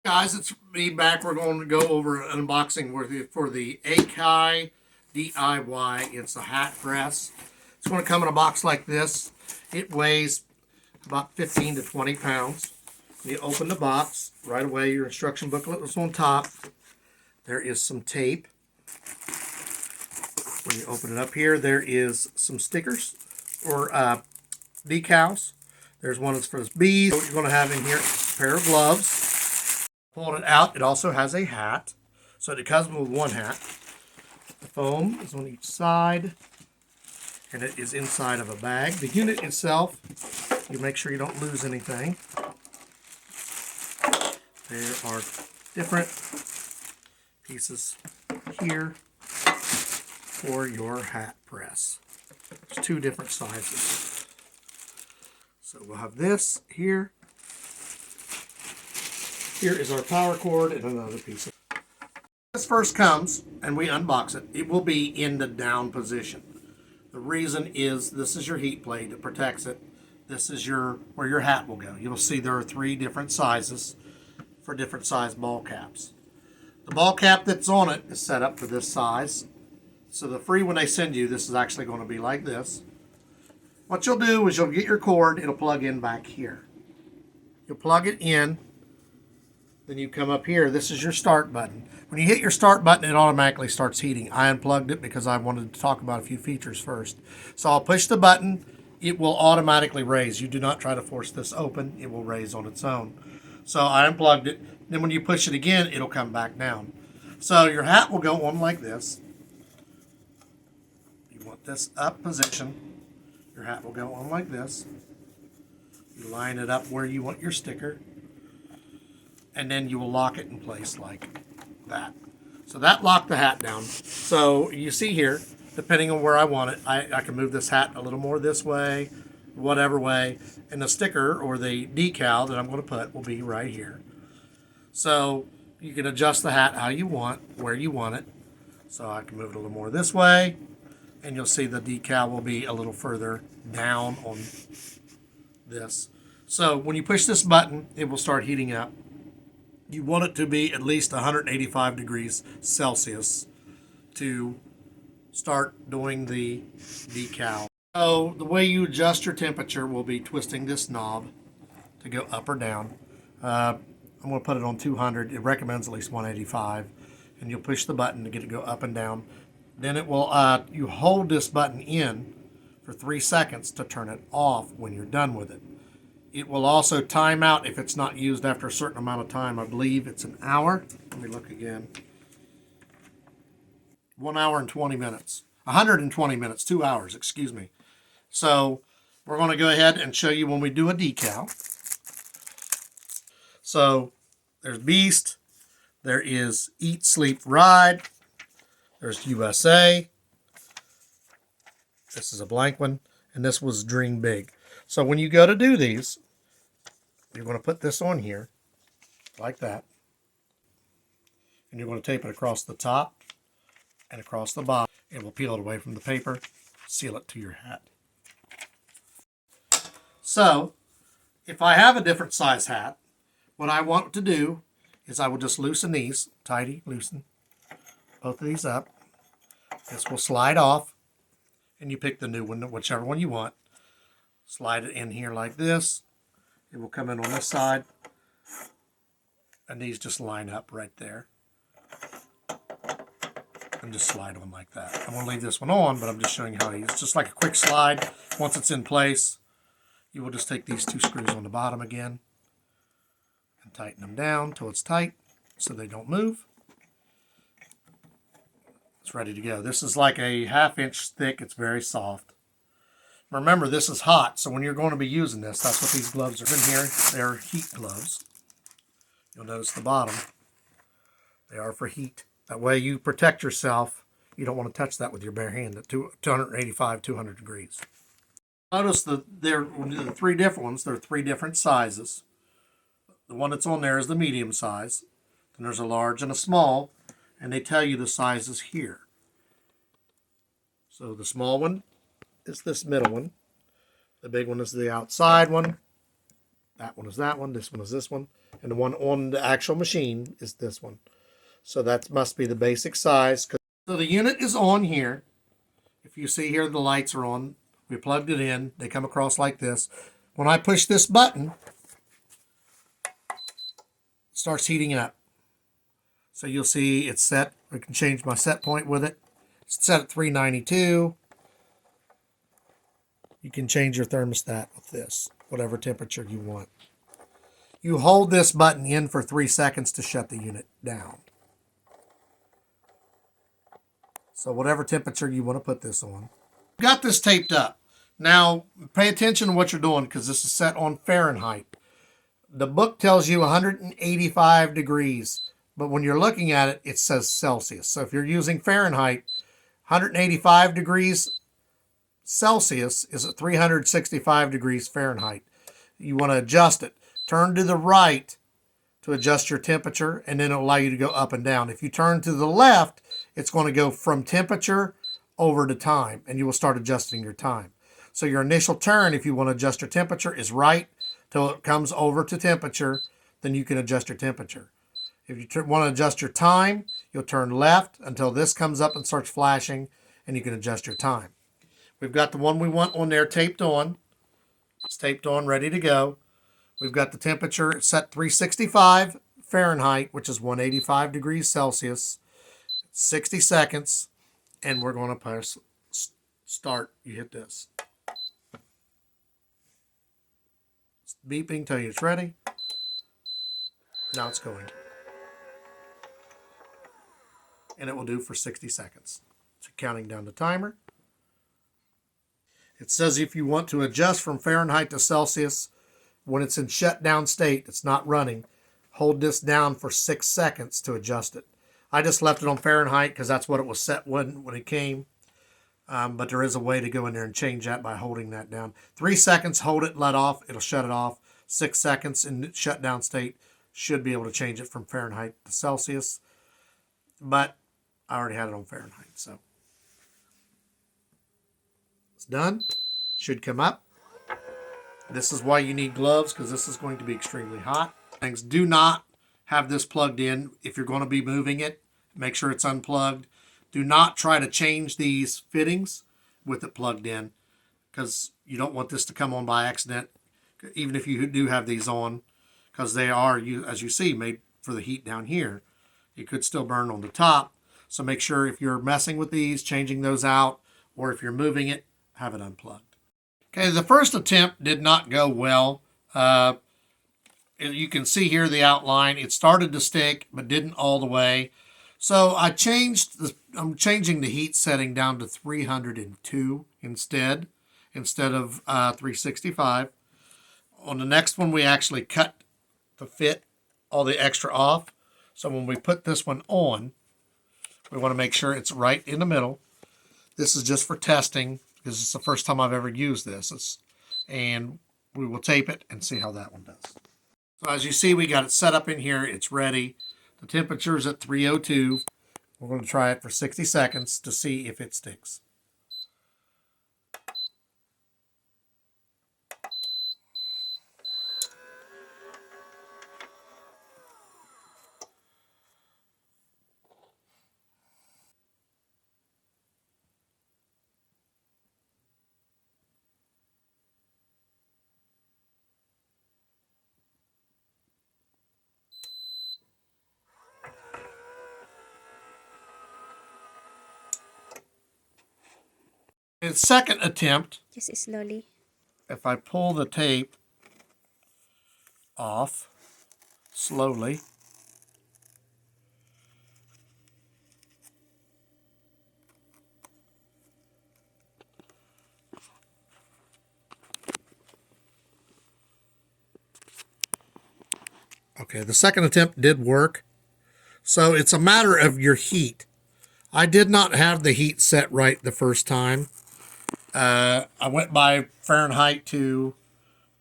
Guys, it's me back. We're going to go over an unboxing for the AKEYDIY. It's a hat press. It's going to come in a box like this. It weighs about 15 to 20 pounds. When you open the box, right away your instruction booklet is on top. There is some tape. When you open it up here, there is some stickers or decals. There's one that's for the bees. What you're going to have in here is a pair of gloves. Pull it out. It also has a hat. So it comes with one hat. The foam is on each side. And it is inside of a bag. The unit itself, you make sure you don't lose anything. There are different pieces here for your hat press. There's two different sizes. So we'll have this here. Here is our power cord and another piece. This first comes and we unbox it. It will be in the down position. The reason is this is your heat plate. It protects it. This is where your hat will go. You'll see there are three different sizes for different size ball caps. The ball cap that's on it is set up for this size. So the free one they send you, this is actually going to be like this. What you'll do is you'll get your cord. It'll plug in back here. You'll plug it in. Then you come up here. This is your start button. When you hit your start button, it automatically starts heating. I unplugged it because I wanted to talk about a few features first. So I'll push the button. It will automatically raise. You do not try to force this open. It will raise on its own. So I unplugged it. Then when you push it again, it'll come back down. So your hat will go on like this. You want this up position. Your hat will go on like this. You line it up where you want your sticker. And then you will lock it in place like that. So that locked the hat down. So you see here, depending on where I want it, I can move this hat a little more this way, whatever way, and the sticker or the decal that I'm going to put will be right here. So you can adjust the hat how you want, where you want it. So I can move it a little more this way, and you'll see the decal will be a little further down on this. So when you push this button, it will start heating up. You want it to be at least 185 degrees Celsius to start doing the decal. So the way you adjust your temperature will be twisting this knob to go up or down. I'm going to put it on 200. It recommends at least 185. And you'll push the button to get it to go up and down. Then it will, you hold this button in for 3 seconds to turn it off when you're done with it. It will also time out if it's not used after a certain amount of time. I believe it's an hour. Let me look again. 1 hour and 20 minutes. 120 minutes, 2 hours, excuse me. So we're going to go ahead and show you when we do a decal. So there's Beast. There is Eat, Sleep, Ride. There's USA. This is a blank one. And this was Dream Big. So when you go to do these, you're going to put this on here, like that. And you're going to tape it across the top and across the bottom. It will peel it away from the paper, seal it to your hat. So, if I have a different size hat, what I want to do is I will just loosen these, tighty, loosen both of these up. This will slide off, and you pick the new one, whichever one you want. Slide it in here like this. It will come in on this side. And these just line up right there. And just slide on like that. I'm going to leave this one on, but I'm just showing you how it's just like a quick slide. Once it's in place, you will just take these two screws on the bottom again and tighten them down till it's tight so they don't move. It's ready to go. This is like a 1/2 inch thick. It's very soft. Remember, this is hot, so when you're going to be using this, that's what these gloves are in here. They're heat gloves. You'll notice the bottom. They are for heat. That way you protect yourself. You don't want to touch that with your bare hand at 285, 200 degrees. Notice that there are the three different ones. There are three different sizes. The one that's on there is the medium size. Then there's a large and a small, and they tell you the sizes here. So the small one is this middle one. The big one is the outside one. That one is that one. This one is this one. And the one on the actual machine is this one. So that must be the basic size. So the unit is on here. If you see here, the lights are on. We plugged it in. They come across like this. When I push this button, it starts heating up. So you'll see it's set. I can change my set point with it. It's set at 392. You can change your thermostat with this, whatever temperature you want. You hold this button in for 3 seconds to shut the unit down. So whatever temperature you want to put this on. Got this taped up. Now, pay attention to what you're doing because this is set on Fahrenheit. The book tells you 185 degrees, but when you're looking at it, it says Celsius. So if you're using Fahrenheit, 185 degrees Celsius is at 365 degrees Fahrenheit. You want to adjust it. Turn to the right to adjust your temperature, and then it'll allow you to go up and down. If you turn to the left, it's going to go from temperature over to time, and you will start adjusting your time. So your initial turn, if you want to adjust your temperature, is right till it comes over to temperature. Then you can adjust your temperature. If you want to adjust your time, you'll turn left until this comes up and starts flashing, and you can adjust your time. We've got the one we want on there taped on. It's taped on, ready to go. We've got the temperature set 365 Fahrenheit, which is 185 degrees Celsius. 60 seconds, and we're going to press start. You hit this. It's beeping, tell you it's ready. Now it's going. And it will do for 60 seconds. It's counting down the timer. It says if you want to adjust from Fahrenheit to Celsius, when it's in shutdown state, it's not running, hold this down for 6 seconds to adjust it. I just left it on Fahrenheit because that's what it was set when it came. But there is a way to go in there and change that by holding that down. 3 seconds, hold it, let off, it'll shut it off. 6 seconds in shutdown state, should be able to change it from Fahrenheit to Celsius. But I already had it on Fahrenheit, so. It's done. Should come up. This is why you need gloves, because this is going to be extremely hot. Things do not have this plugged in. If you're going to be moving it, make sure it's unplugged. Do not try to change these fittings with it plugged in, because you don't want this to come on by accident, even if you do have these on, because they are, as you see, made for the heat down here. It could still burn on the top. So make sure if you're messing with these, changing those out, or if you're moving it, have it unplugged. Okay, the first attempt did not go well. You can see here the outline. It started to stick, but didn't all the way. So I'm changing the heat setting down to 302 instead of 365. On the next one, we actually cut the fit, all the extra off. So when we put this one on, we want to make sure it's right in the middle. This is just for testing, because it's the first time I've ever used this. And we will tape it and see how that one does. So as you see, we got it set up in here. It's ready. The temperature is at 302. We're going to try it for 60 seconds to see if it sticks. In second attempt, just slowly. If I pull the tape off slowly, okay, the second attempt did work. So it's a matter of your heat. I did not have the heat set right the first time. I went by Fahrenheit to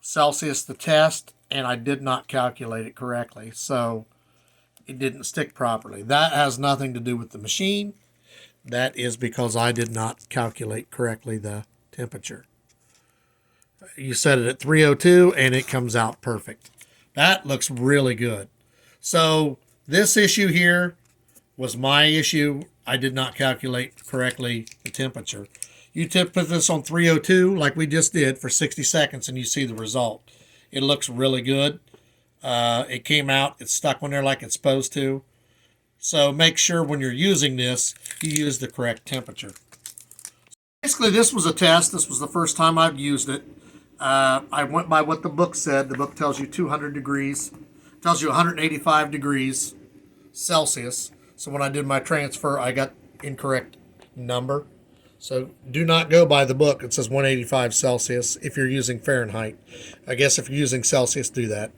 Celsius to test, and I did not calculate it correctly. So it didn't stick properly. That has nothing to do with the machine. That is because I did not calculate correctly the temperature. You set it at 302 and it comes out perfect. That looks really good. So this issue here was my issue. I did not calculate correctly the temperature. You put this on 302 like we just did for 60 seconds and you see the result. It looks really good. It came out, it's stuck on there like it's supposed to. So make sure when you're using this, you use the correct temperature. Basically, this was a test. This was the first time I've used it. I went by what the book said. The book tells you 200 degrees, tells you 185 degrees Celsius. So when I did my transfer, I got incorrect number. So do not go by the book. It says 185 Celsius if you're using Fahrenheit. I guess if you're using Celsius, do that.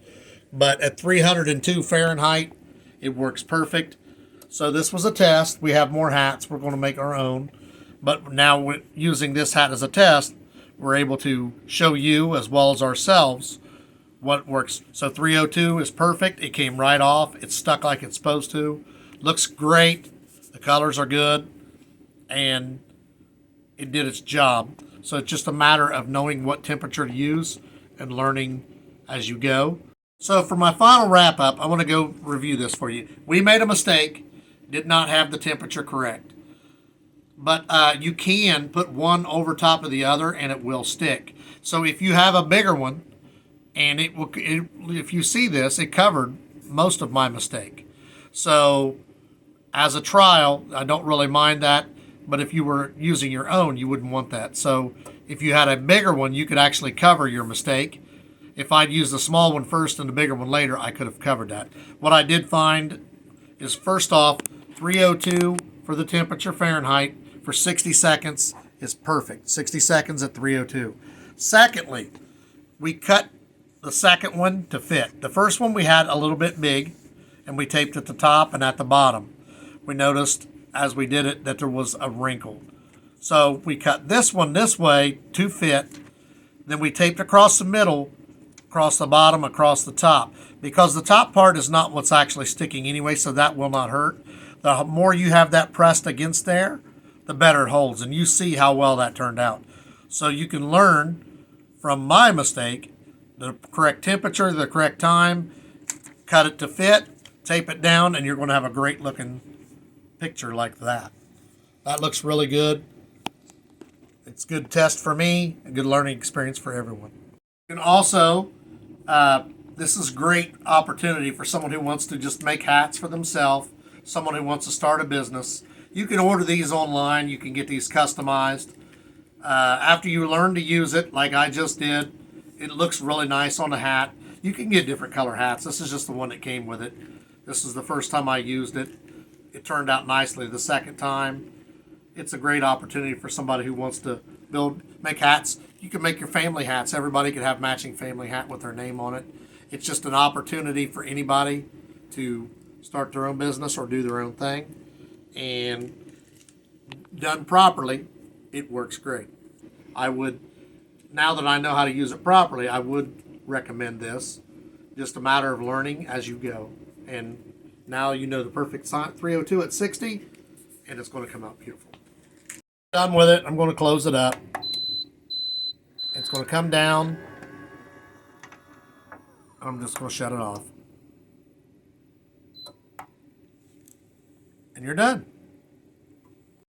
But at 302 Fahrenheit, it works perfect. So this was a test. We have more hats. We're going to make our own. But now using this hat as a test, we're able to show you as well as ourselves what works. So 302 is perfect. It came right off. It's stuck like it's supposed to. Looks great. The colors are good. And it did its job. So it's just a matter of knowing what temperature to use and learning as you go. So for my final wrap up, I want to go review this for you. We made a mistake, did not have the temperature correct. But you can put one over top of the other and it will stick. So if you have a bigger one, and if you see this, it covered most of my mistake. So as a trial, I don't really mind that. But if you were using your own, you wouldn't want that. So if you had a bigger one, you could actually cover your mistake. If I'd used the small one first and the bigger one later, I could have covered that. What I did find is, first off, 302 for the temperature Fahrenheit for 60 seconds is perfect. 60 seconds at 302. Secondly, we cut the second one to fit. The first one we had a little bit big, and we taped at the top and at the bottom. We noticed as we did it that there was a wrinkle. So we cut this one this way to fit. Then we taped across the middle, across the bottom, across the top. Because the top part is not what's actually sticking anyway, so that will not hurt. The more you have that pressed against there, the better it holds. And you see how well that turned out. So you can learn from my mistake the correct temperature, the correct time, cut it to fit, tape it down, and you're going to have a great looking picture like that. That looks really good. It's a good test for me, a good learning experience for everyone. And also, this is a great opportunity for someone who wants to just make hats for themselves, someone who wants to start a business. You can order these online. You can get these customized. After you learn to use it, like I just did, it looks really nice on the hat. You can get different color hats. This is just the one that came with it. This is the first time I used it. It turned out nicely the second time. It's a great opportunity for somebody who wants to make hats. You can make your family hats. Everybody could have matching family hat with their name on it. It's just an opportunity for anybody to start their own business or do their own thing. And done properly, it works great. Now that I know how to use it properly, I would recommend this. Just a matter of learning as you go. And now you know the perfect size, 302 at 60, and it's going to come out beautiful. Done with it. I'm going to close it up. It's going to come down. I'm just going to shut it off. And you're done.